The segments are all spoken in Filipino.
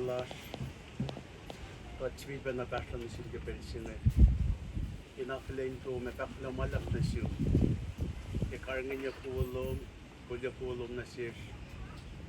Lash, but we been a battle in the Pension. Enough lane to make up no matter the shoe. The carrying in your pool, put your pool on the sear,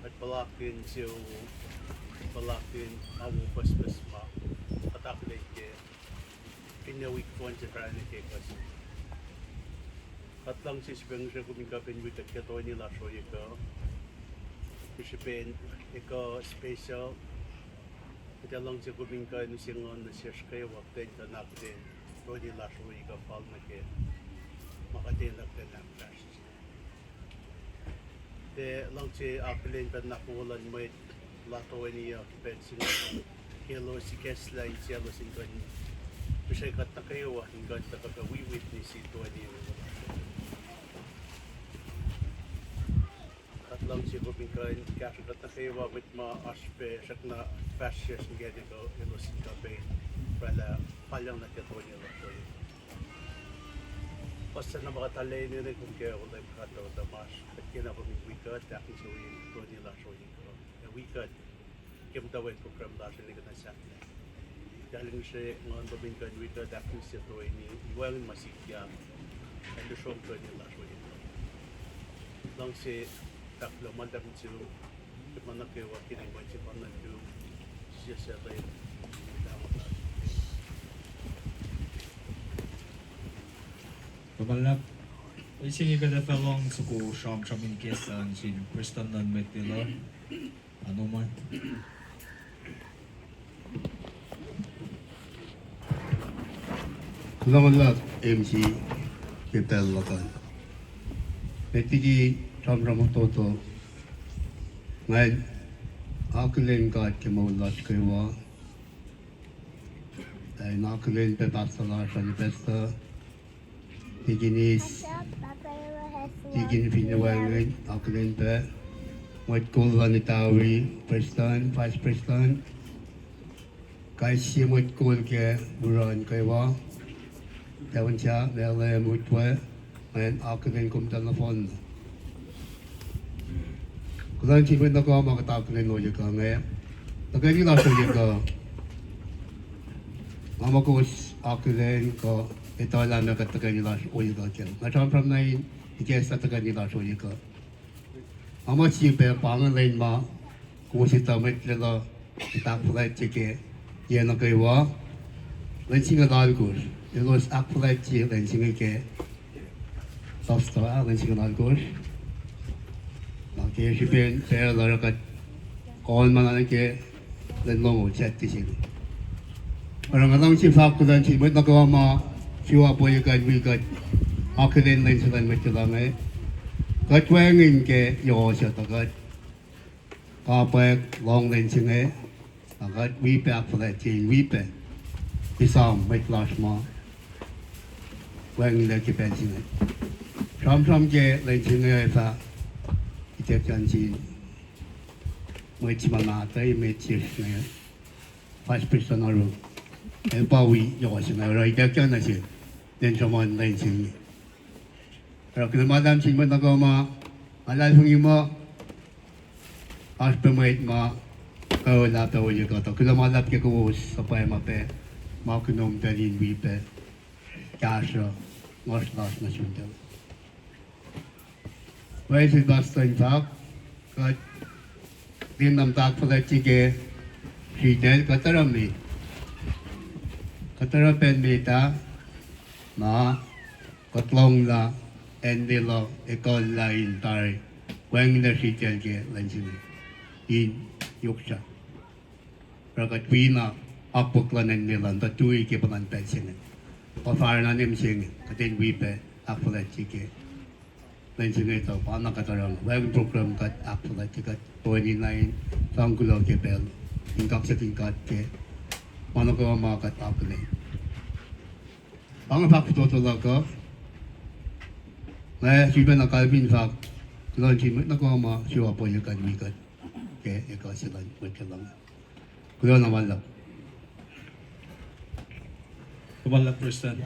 at Balakin to Balakin, our Christmas spa, attack lake in the week one to try and take us. At long as brings a good up in with the Catoni Lash or you go. We should be a special. Ito lang si Gubing ka ni Singon na siya kaya waktin ka natin. Tony last week of all na kaya makatinap ka ng flash. De lang si Apelin pa nakulan mo lato niya pensin kilo si Kesla siya lo sin kan. Bisa kat na kayo hingga tagagawiwit ni si Tony. Lang si Gubing ka kasi kat na kayo with ma aspe sak na fashion gedi ko ilos ka be para palang na Tony lo ko. Basta na makatalay ni kung kaya ko lang kato damas at kinakuming wicked aking suwi Tony la so ko. The wicked kim tawin ko from la ni kana sa. Dahil siya ngon Gubing ka wicked aking si Tony iwan masikya. And the show Tony la so ko. Lang si Taklo mandam to the Manaki working and watching on the two CSLA. Kamalap, ising ikada felong suku sham in case ang si Preston non metilo. Ano man? Kamalap MC Kepel Lakan. Metigi Ramramototo, my Alkaline God came out last Kawa, and Alkaline Pepasalash and Pesta, Piginese, Pigin Finaway, Alkaline Pe, White Gold Vanitawi, Preston, Vice Preston, Kaisi White Gold Care, Buran Kawa, Tavancha, Mele Mutwe, and Alkaline come telephone. 그런 기분 나가 막 답변해 놓으니까 네. 그게 나서니까 아마고 아그된 거 에달라면 같은 거 오이가 게. 나참 프롬나이 이게 사트가 나서니까 아마 집에 방을 내마 고시 때문에 그래서 딱 플라이트게 얘는 그와 렌싱을 알고 이거 악플라이트 렌싱에게 소프트웨어 렌싱을 알고 kaya si Ben saya larakat kawan mana ke dan long chat di sini. Orang-orang si fakulan si buat nak awak siapa yang kan wikat akhirin lain sedang macam ni. Kat wangin ke yo siapa kat apa long lain sini. Kat wipe apa lagi wipe. Isam macam mana wangin lagi Ben sini. Sam-sam ke lain sini apa. Ite janji macam mana tay macam ni, pas personal ru, bawi yo sini, orang ite jangan sih, dan cuma lain sini. Kalau kita malam sini mana kau malam pun ima, pas pemain kau dah tahu juga tu. Kalau malam kita kau sampai mau kenom dari wipe, kasar, ngos nasi tu. Vậy thì bác sĩ pháp có tin nằm tác phải chỉ cái gì đấy có tất cả bên mi ta mà có lòng là anh đi lo con là in tài quen là gì cái lần gì in Yoksra rồi cái quý na áp bức là anh đi làm ta chui cái phần bên xin có phải là nem xin cái tên quý bé áp phải chỉ cái lain sini tu, anak kata orang, web program kat apa lagi kat 29 Sangkulau Kepel, tingkat setingkat ke, mana kau mau kat apa ni? Angin pak betul lah kau, saya cuba nak kalbin pak, lain sini nak kau mau siapa yang kat wikat, ke ekor silan macam mana? Kau nak malam. Kamalap Preston.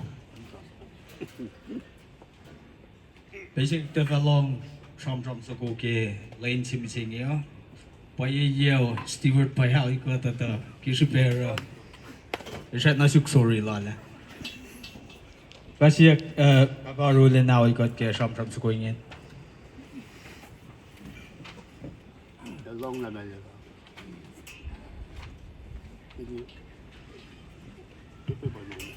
Basic develop from suku ke lain sim sini ya. Payayel Stewart payal ikot ata kisipera. Isat na suksori lala. Kasi kakarulin na ikot kaya siyam sukuingin. Dalawang na na yun. Hindi. Ito ba yun?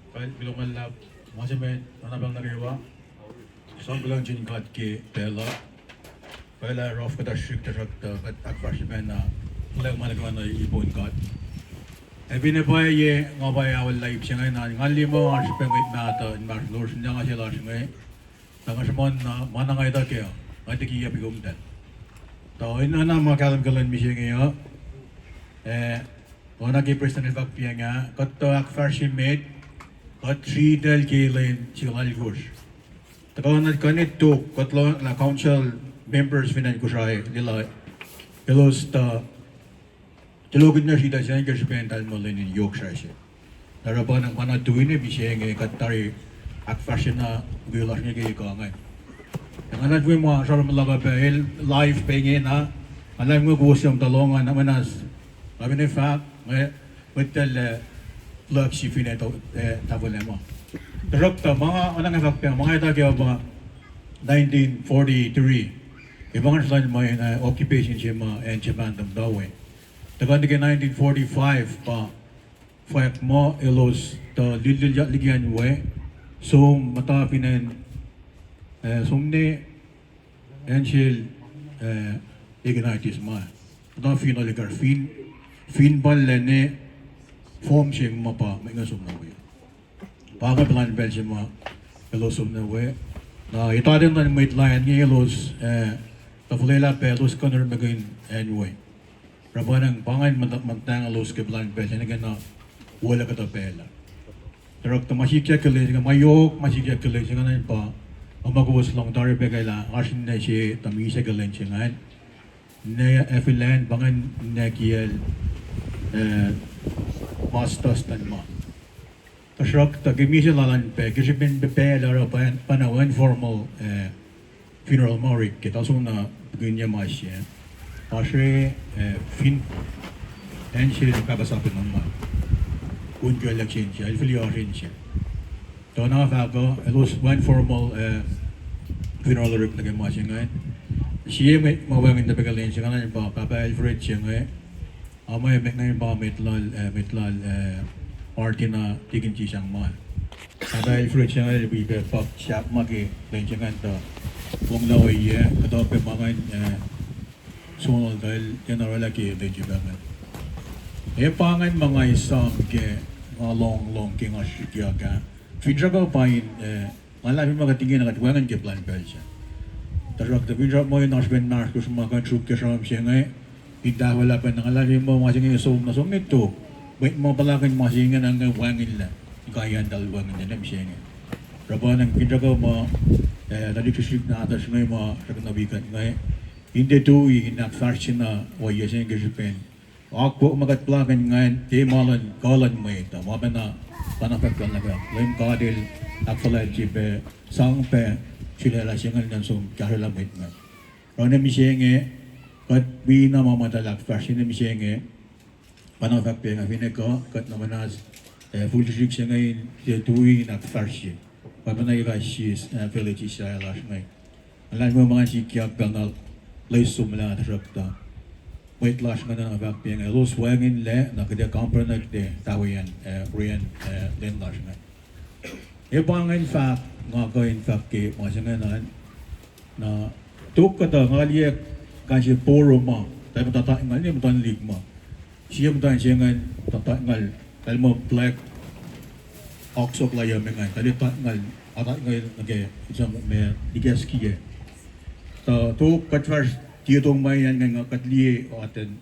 Kahit biluman lab, masabi, ano bang nagawa? Isang bilang dyan kat ki pela. Pela rough kata shik ta rakta kat akfarsimen na ulang malagawa na ipon kat. Binipay ye ngabay awal live siya ngayon na ngali mo ang sipemit na ata in Mars Lord siya nga siya siya ngayon. Tanga siya mon na manang ay kaya ay tikiya bigumdan. Tao ina na mga kalam-kalan mi siya ngayon. Wana ki person ni Fakpia nga kat to akfarsimet kat 3 del kilain siya algos. Takaw na kanit to katlo na council members finan ko siya nila pelos ta Tilogid na siya siya nga siya pental mo lang in Yoksra siya. Narapan ang panatuin na bisya nga katari at fashion na gulas niya kaya kangan. Ang anak mo mga sarang malaga pa live pengin na alam mo gusto yung talongan na manas. Sabi na fact may plug si Fina tabo na mo. Direkta mga anang fact pa mga ita kaya ba 1943 ibang sila may occupation siya mga and siya bandang dawe. Tagan ka 1945 pa fact mo ilos ta lililya ligyan we so mata pinan sumne enchil ignitis ma ta final ligar fin balle form siya mapa may ngasum na we baga plan bel siya ma ilos na we na itadin na may line ng ilos ta fulela pelos koner magin anyway Rabanang pangan mantang alos ke plan bel na gana wala ka ta pela. Pero ta masikya kale nga mayok masikya kale nga nan pa ang magwas lang tare be kaila asin na si tamisa kalen siya ngan na efilan bangan na kiel mastas tan ma. Tasrak ta gimisa lalan pe kasi ben be la panawan formal funeral morik kita so na gunya masya. Kasi fin and siya nakabasapin naman. Unjo election siya, ilfiliyarin siya. So nakafako, it was one formal funeral rip na gama siya ngayon. Siya may mawagin na pagkalin siya ngayon pa, Papa Alfred siya ngayon. Amay may ngayon pa metlal party na tigin siya siyang mahal. Papa Alfred siya ngayon, ibigay pop siya magi, lang siya ngayon to. Kung laway iya, katope mga sunod dahil general lagi medyo bangan. Pangan mga isang ke long king asya ka. Fidra pa in malapit magatingin na katwangan ke plan bel siya. Tarak ta fidra mo yung nasben mars ko mga troop ke siya ngay. Hindi wala pa nang alam mo mga singin so na song nito. Wait mo palakan mga singin ang wangin la. Kaya dalawang na siya ngay. Raban ang fidra ko mo nalikuship na atas ngay mo sa kanabikan ngay. Hindi tuwi na fashion na waya siya ng Japan. Ako magatplakan ngayon, di malan kalan mo ito. Maba na panapagkan na ka. Lain kadil, akfala jipe, sang pe, sila la siya ng sum kahalamit na. Rona mi siya nga, kat bina mamatalak fashion na mi siya nga, panapagpe nga pinako, kat naman as full shik siya ngayon, di tuwi na fashion. Maba na yung siya, village siya alas ngayon. Alam mo mga sikyak kanal, laisum la rakta wait lash nga na abak piang los wangin le na kada compromise de tawian rian len lash nga bang in fact nga ko in fact ke mga sanganan na tuk kata ngalie kansi poro ma tayo tata ngal ni mutan lig ma siya mutan siya ngal tata ngal kalmo black oxok la yam ngal tali ta ngal ata ngal nage isang me digas kiye to katwar tiyotong mayan nga katliye o aten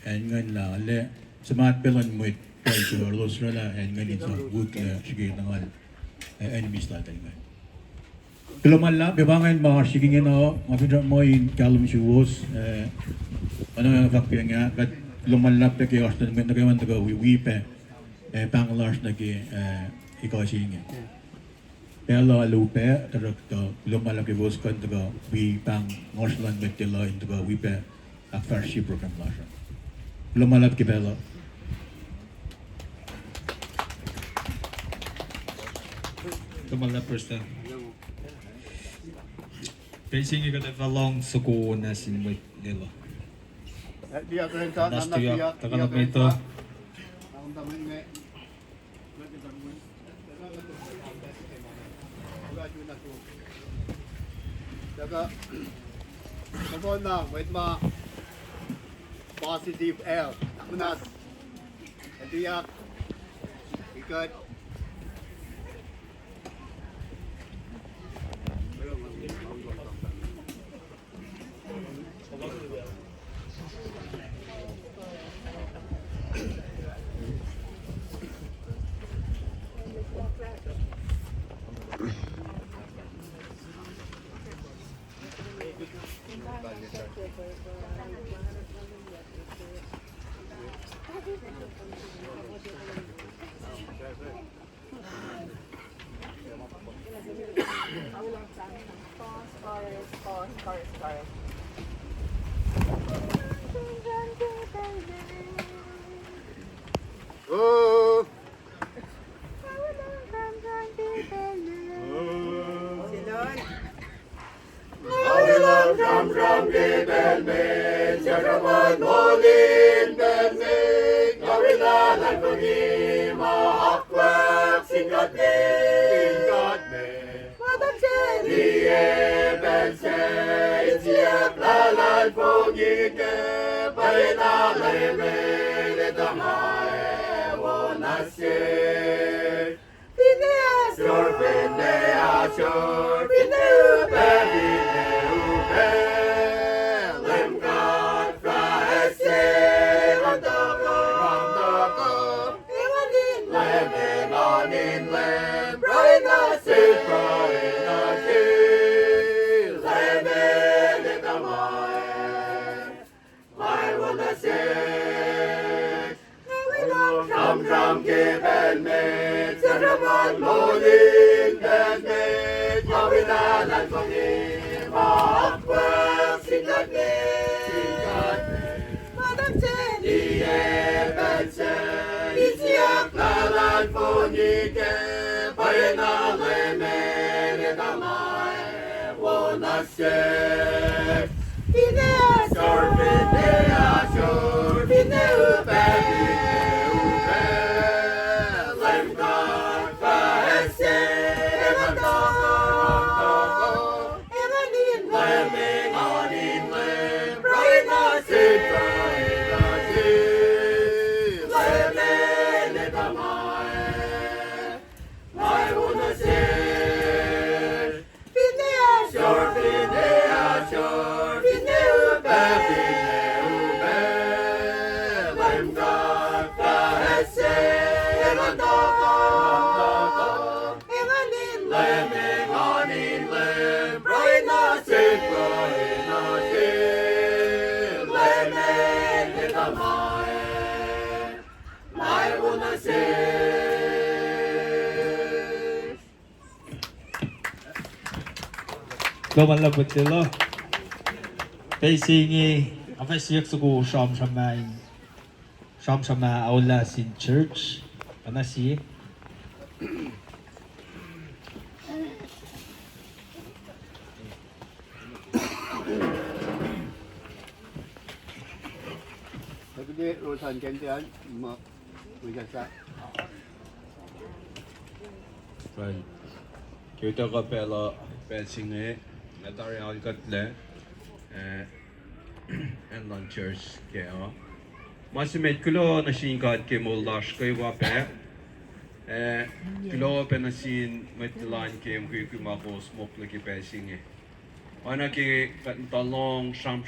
ngan la le samat pelan mo ito los rala ngan ito good sige nangal enemies la tayo Kailangan lang, bibangan mga sige nga mga pindra mo in kalum shoes ano nga fakpi nga kat lumalap pe kay Austin men nagawan taga wipe panglash nagi ikaw sige Pelo lupe, tarak to lumalaki vos kan taga wi pang Northland metila in taga wipe a farsi program lasha. Lumalab kibela. Tumala Preston. Pacing ka na long suko na sinway nila. Dia kerenta Nas anak dia. tuyak takalap ito. Ang dami nga. Jaga. Come on now, wait ma. Positive air. Munas. Dia. Ikut. Oh. Drum drum di bel me, jagamon molin bel me, gawila lan bungi ma akwak singkat me, madam cheli bel se, isiak lalan bungi ke, paina le me le damae wonasye. Sure, Pinea, sure, Pinea, Pinea, Lem God, Fraese, Randago, Ewanin, Lem, Ewanin, Lem, Brina, Sid, Brina, Sid, Lem, Elegamae, I wanna say, drum, give and make, Sarabon, Molin, and make, Yawina, and Foggy, Markwell, Singat me, Madam Chen, Bense, Isiak, Lalan, Fonike, Paina, Leme, Nedamai, Wonase, Pinea, Sor, Pinea, Sor, Pinea, Baby. Tumala Putilo. Pacing apa siyak suko sham shama aula sin church. Ano si? Tapi urusan gantian, mak berjasa. Right. Kita kapela Pelsinge, natari alkatle, and lan church kaya. Masimet kulo na singkat ke mulash kay wape. Kulo pe na sin metlan ke mkukumako smoke laki Pelsinge. Ana ke talong sham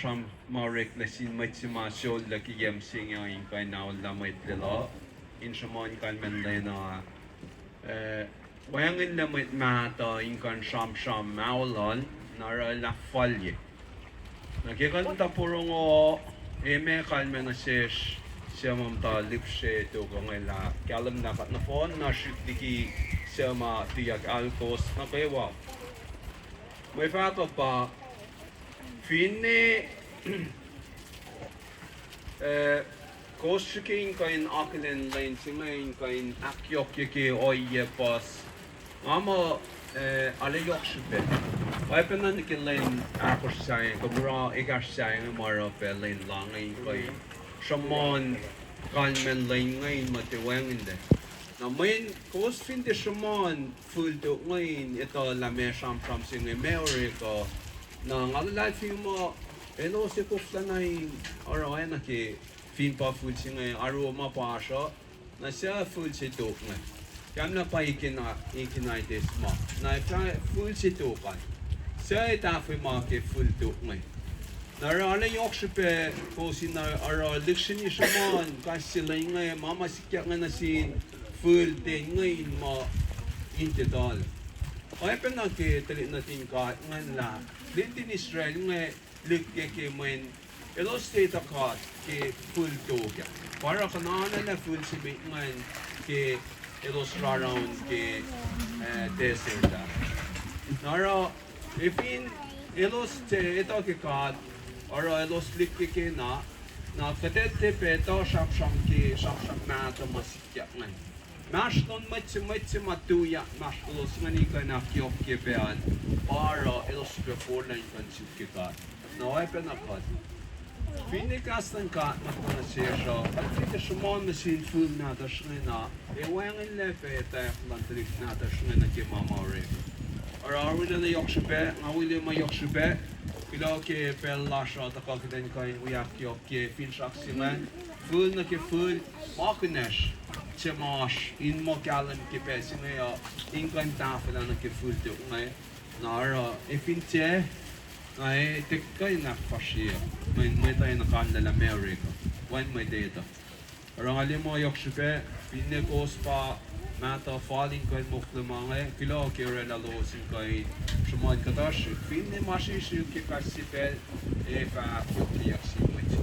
marek na sin metsima shol laki yem singa in kay naul la metlelo. In shamon kan menlena. Wayangin na mata inkan sham maulon nara la falye. Nakikanta purong o eme kalme na sesh siya mamta lipshe to kongela kalam na kat na phone na shitiki siya ma tiyak alkos na kewa. May fato pa finne Koshkin kain aklen lain singain kain akyok yake oye pas. Ama ale Yoksra. Weaponan kin lain akos sain kumura igas sain mara pe lain langain kain. Shaman kalmen lain ngain matiwanginde. Na main kosfin de shaman full do ngain ito la me sham singa America. Na ngalala fi mo elo se koflanay ora na ki fin pa full singa aroma pa siya na siya full si tok nga. Kaya na pa ikinay des ma. Na full si tokan. Siya itafi ma ki full tok nga. Na rala Yoksra pe ko si na ara liksyon ni shaman kasi sila nga mama sikya nga na sin full din ngayon ma intidal. Kaya pa na ki tali natin ka nga la. Din Israel nga likya ki main elo state akat ki full toga. Para kanana na full si bitman ki elo around ki desert da. Nara ifin elo state ito ki kat ora elo likya ki na katete pe to sham mata masikya ngan. Mashlon matsi matuya mashlos ngani ka na kyok ki pean para elo before na kan sikya. Na ay pa nakat. Pinikas ng kat na kung na siya siya. At hindi siya machine food na ta siya na. Ewangan lepe tayo lang talik na ta siya na kimamari. Araw na Yoksra pe, nga wili ma Yoksra pe. Kilo ke pel lasha ta kakiden kain uyak yok ke fin shak siman. Full na ke full makinesh. Chemash in mo kalan ke pe sinaya. In kain tafel na ke full to ngay. Nara ifin te ay tikay na fashiya. May tayo nakandala America. When may data. Orang alim mo Yoksra pe, pinekos pa mata falling kain muklamangay. Kilo kira lalosin kain shumad kadash. Pinne mashish ki kasipel e pa kyokiyak si wits.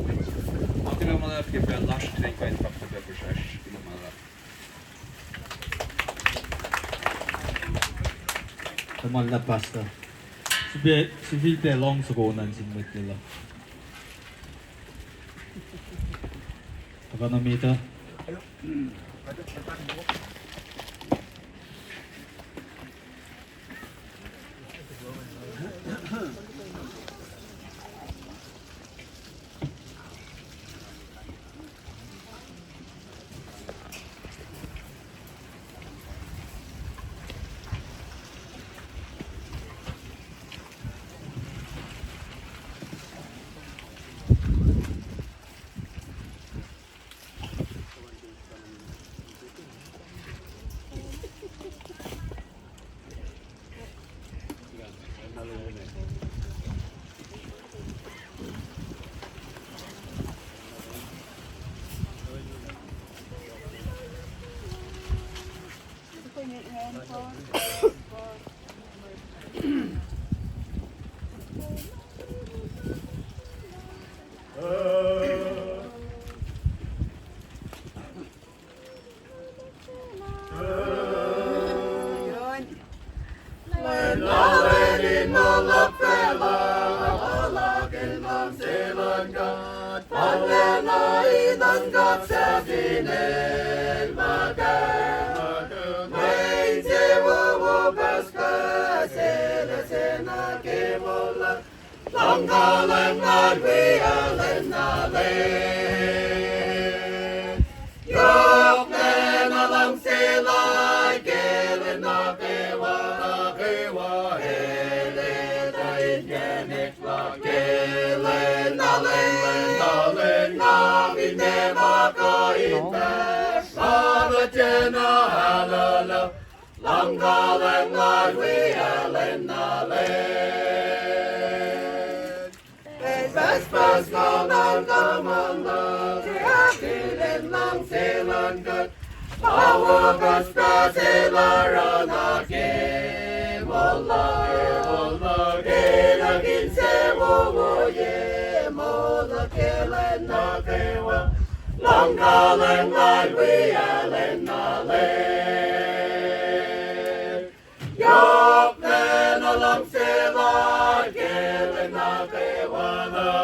Makina malap ki pe lash kain kain pakta pe pershash. Kilo malap. Tamal na pasta. Si Vite long sukunan sin Mitila. Economita.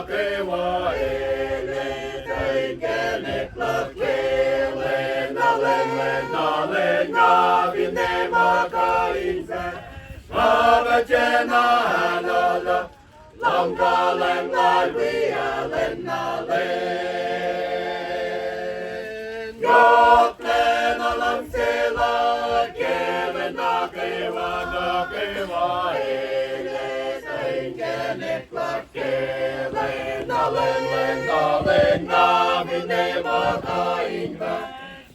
Kewa, lenga vinema kainse Abachena halala Longa lenga ria lena len Yoklena langsela Kelena kewa ele Saingenek lakele Lenga vinema kainse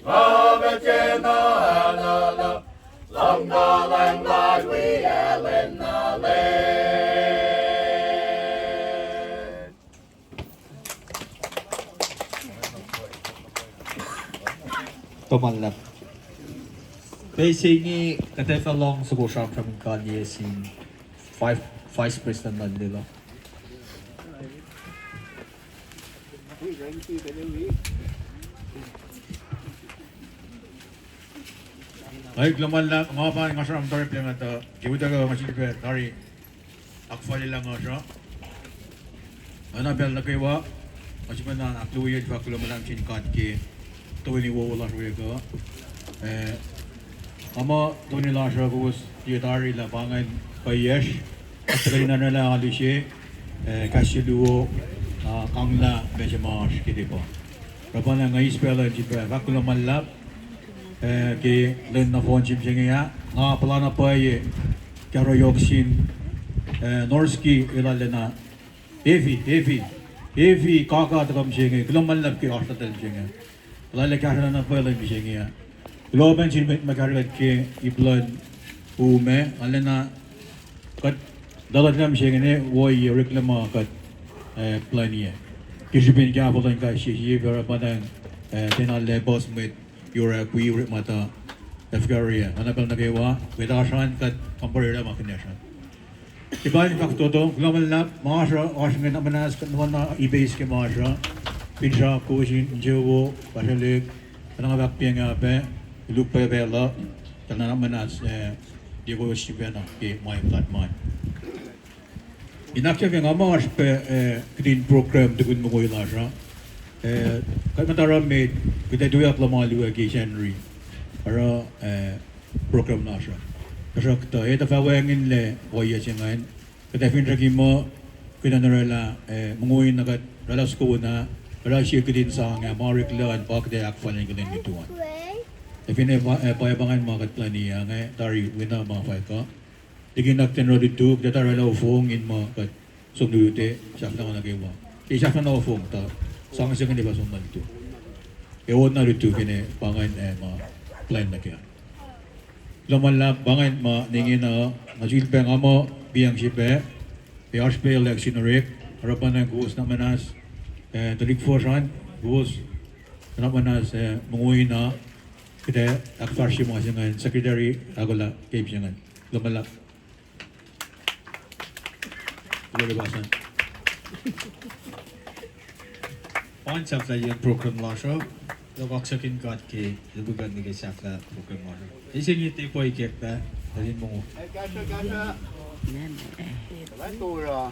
Abachena halala Longa lenga ria lena len Tomalap. Basically, kata long suko sham from Kanye sin vice president Mandela. Baik, laman lang, mga pa nga siya ang tarip lang ito. Kibuta ka masigit tari. Akfali lang nga siya. Ano bel na kayo? Masigit na akluwid pa kulo lang chinkat ki. Tuwi ni wala siya ko. Ama tuwi nila siya ko di tari lapangan payesh. At kali na nila alisye. Kasi luo kangla medyo mas kiti po. Rapan nga ispela jipra. Bakulo malap. Ke len na phone chim singa nga pala na pa ye karo yoksin norski ilalena heavy kaka takam singa global lab ke hospital singa lale kara na pa len singa global chin magargat ke iblan ume alena kat dalat nam singa ne wo ye reklama kat planie kisipin ka bolan ka shi vera padang tenale boss met Yura kui rit mata Afgaria anapel nagawa with Ashan kat comparera makinesha iba ni fakto to global lab masha ashin na manas kan wana ibase ke masha pinja ko jin jewo pasale tanang bakpiang ape lupa bela tanang manas diego shibena ke my platman inakya ke ngamash pe green program tukun mo ko ilasha Kaya matara made kita duyak lamali wagi January para program na siya. Kasi kita ito fawangin le waya siya ngayon. Kita finragi mo kita narala munguin na kat ralas ko na ralas siya kudin sa nga mariklaan bakit ay akfalin ko din ituan. Tapi payabangan mga katplaniya nga tari wina mga fay ka. Tigin nakten rodi tu kita rala ufong in mga kat sumduyute siya na nagawa. Siya na ufong ta. Sang siya kanila sundan ito. Ewan na ito kini pangan ma plan na kaya. Laman lang pangan ma ningin na nasilpe nga mo biyang sipe. Piarspe election rek. Harapan ng guus na manas. Talik forsan guus na manas munguhin na. Kita akfar siya mga singan. Secretary Agola Cape singan. Laman lang. Lalibasan. Paano safla yung program lasho? Yoksra kin kat ke lubugan ni safla program lasho. Ising iti po ikek ta dalin mo. Ay kasha. Wala to ra.